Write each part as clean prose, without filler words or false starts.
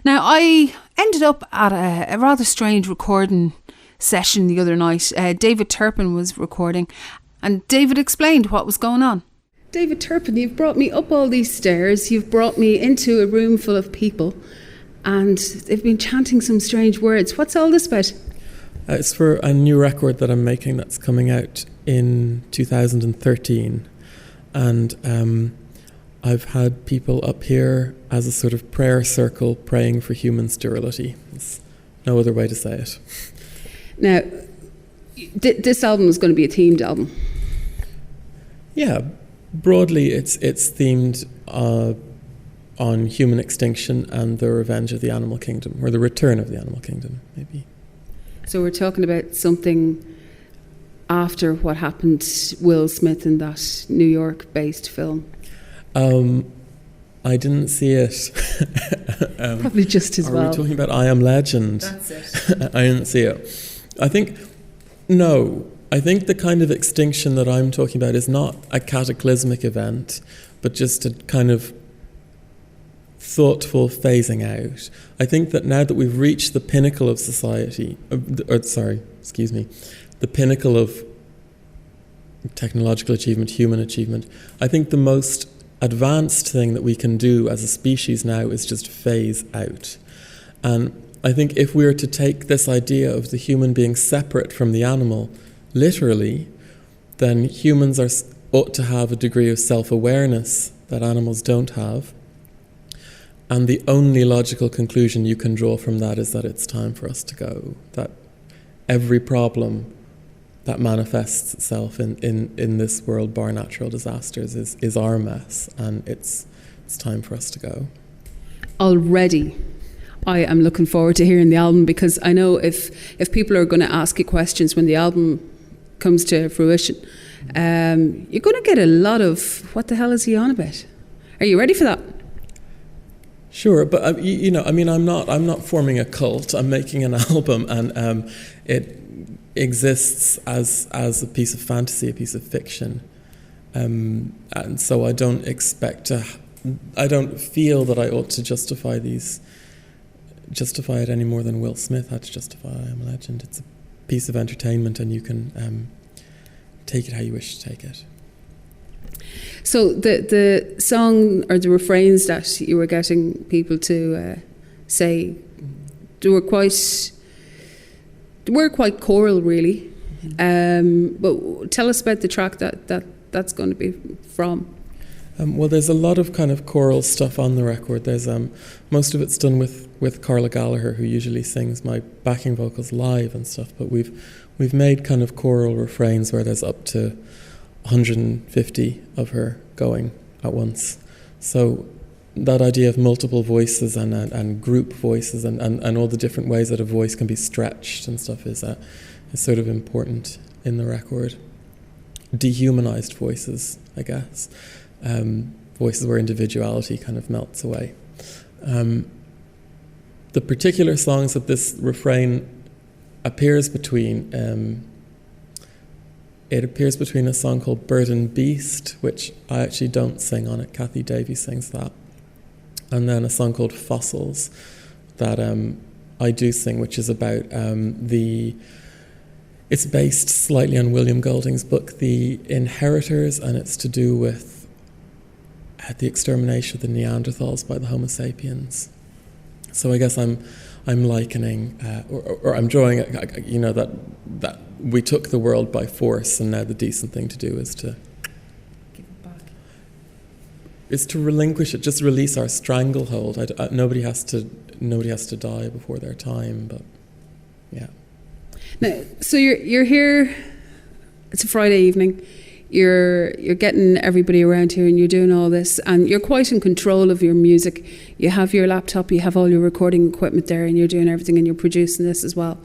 Now, I ended up at a rather strange recording session the other night. David Turpin was recording, and David explained what was going on. David Turpin, you've brought me up all these stairs, you've brought me into a room full of people, and they've been chanting some strange words. What's all this about? It's for a new record that I'm making that's coming out in 2013. And I've had people up here as a sort of prayer circle praying for human sterility. There's no other way to say it. Now, this album is going to be a themed album. Yeah, broadly it's themed on human extinction and the revenge of the animal kingdom, or the return of the animal kingdom, maybe. So we're talking about something after what happened to Will Smith in that New York-based film. I didn't see it. Probably just as well. Are we talking about I Am Legend? That's it. I didn't see it. I think the kind of extinction that I'm talking about is not a cataclysmic event, but just a kind of thoughtful phasing out. I think that now that we've reached the pinnacle of society, the pinnacle of technological achievement, human achievement, I think the most advanced thing that we can do as a species now is just phase out. And I think if we were to take this idea of the human being separate from the animal literally, then humans ought to have a degree of self-awareness that animals don't have. And the only logical conclusion you can draw from that is that it's time for us to go. That every problem that manifests itself in this world, bar natural disasters, is our mess, and it's time for us to go. Already, I am looking forward to hearing the album, because I know if people are going to ask you questions when the album comes to fruition, you're going to get a lot of what the hell is he on about? Are you ready for that? Sure, but I'm not forming a cult. I'm making an album, and it exists as a piece of fantasy, a piece of fiction, and so I don't feel that I ought to justify it any more than Will Smith had to justify I Am Legend. It's a piece of entertainment, and you can take it how you wish to take it. So the song or the refrains that you were getting people to say, they were quite choral, really. But tell us about the track that's going to be from. Well, there's a lot of kind of choral stuff on the record. There's most of it's done with Carla Gallagher, who usually sings my backing vocals live and stuff. But we've made kind of choral refrains where there's up to 150 of her going at once. So that idea of multiple voices and group voices and all the different ways that a voice can be stretched and stuff is sort of important in the record. Dehumanized voices, I guess. Voices where individuality kind of melts away. The particular songs that this refrain appears between, it appears between a song called Bird and Beast, which I actually don't sing on it. Kathy Davies sings that. And then a song called Fossils that I do sing, which is about it's based slightly on William Golding's book, The Inheritors, and it's to do with the extermination of the Neanderthals by the Homo sapiens. So I guess I'm likening, or I'm drawing, that we took the world by force, and now the decent thing to do is to give it back. Is to relinquish it, just release our stranglehold. Nobody has to die before their time, but yeah. Now, so you're here. It's a Friday evening. You're getting everybody around here, and you're doing all this, and you're quite in control of your music. You have your laptop, you have all your recording equipment there, and you're doing everything, and you're producing this as well.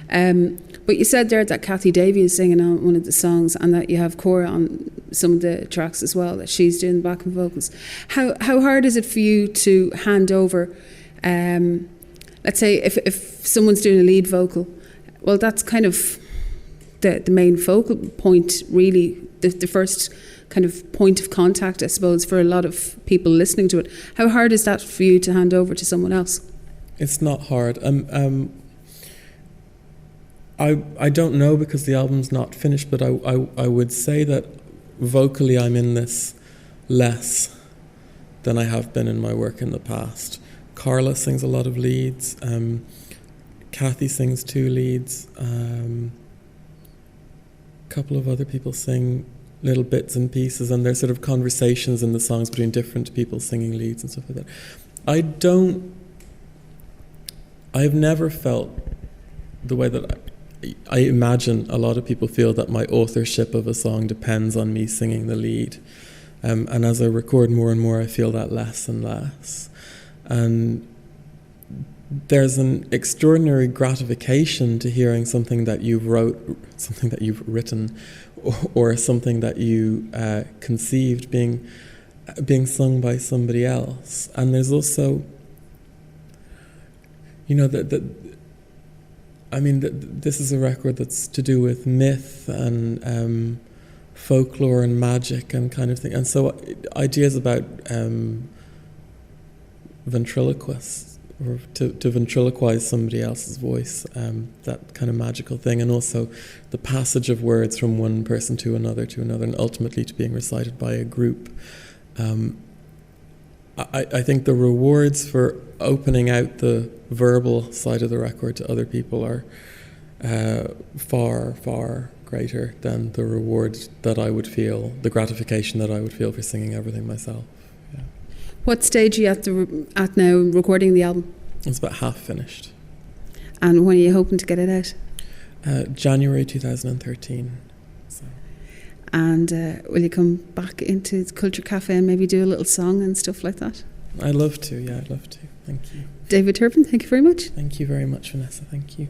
But you said there that Kathy Davies is singing on one of the songs, and that you have Cora on some of the tracks as well, that she's doing the backing vocals. How hard is it for you to hand over? Let's say if someone's doing a lead vocal, well, that's kind of the main focal point, really, the first kind of point of contact, I suppose, for a lot of people listening to it. How hard is that for you to hand over to someone else? It's not hard. I don't know because the album's not finished, but I would say that vocally I'm in this less than I have been in my work in the past. Carla sings a lot of leads. Kathy sings 2 leads. A couple of other people sing little bits and pieces, and there's sort of conversations in the songs between different people singing leads and stuff like that. I've never felt the way that I imagine a lot of people feel, that my authorship of a song depends on me singing the lead. And as I record more and more, I feel that less and less. And there's an extraordinary gratification to hearing something that you've written, or something that you conceived being sung by somebody else. And there's also, this is a record that's to do with myth and folklore and magic and kind of thing. And so ideas about ventriloquists, or to ventriloquize somebody else's voice, that kind of magical thing, and also the passage of words from one person to another, and ultimately to being recited by a group. I think the rewards for opening out the verbal side of the record to other people are far, far greater than the reward that I would feel, the gratification that I would feel for singing everything myself. Yeah. What stage are you at now recording the album? It's about half finished. And when are you hoping to get it out? January 2013. So. And will you come back into the Culture Cafe and maybe do a little song and stuff like that? I'd love to, yeah, I'd love to. Thank you. David Turpin, thank you very much. Thank you very much, Vanessa. Thank you.